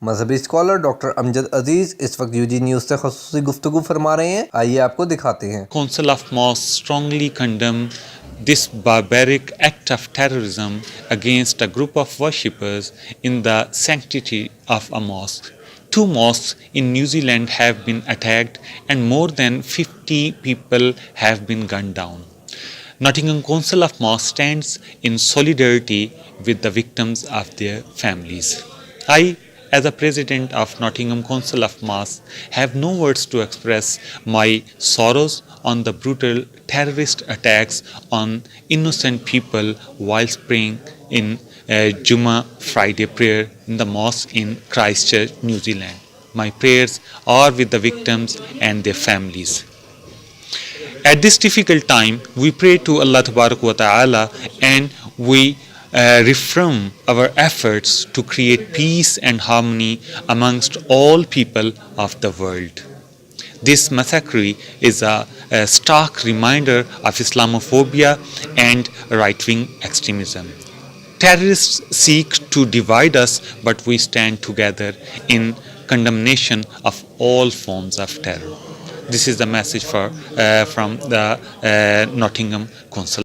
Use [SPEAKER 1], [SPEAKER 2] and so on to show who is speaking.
[SPEAKER 1] मजहबी scholar doctor Amjad अजीज इस वक्त यूजी न्यूज़ से ख़ुसूसी गुफ्तगू फरमा रहे हैं। आइए आपको दिखाते हैं।
[SPEAKER 2] Council of Mosques strongly condemn this barbaric act of terrorism against a group of worshippers in the sanctity of a mosque. Two mosques in New Zealand have been attacked and more than 50 people have been gunned down. Nottingham Council of Mosques stands in solidarity with the victims of their families. I, as a president of Nottingham Council of Mosques, have no words to express my sorrows on the brutal terrorist attacks on innocent people whilst praying in Jummah Friday prayer in the mosque in Christchurch, New Zealand. My prayers are with the victims and their families. At this difficult time, we pray to Allah Ta'ala and we reform our efforts to create peace and harmony amongst all people of the world. This massacre is a stark reminder of Islamophobia and right-wing extremism. Terrorists seek to divide us, but we stand together in condemnation of all forms of terror. This is the message from the Nottingham Council.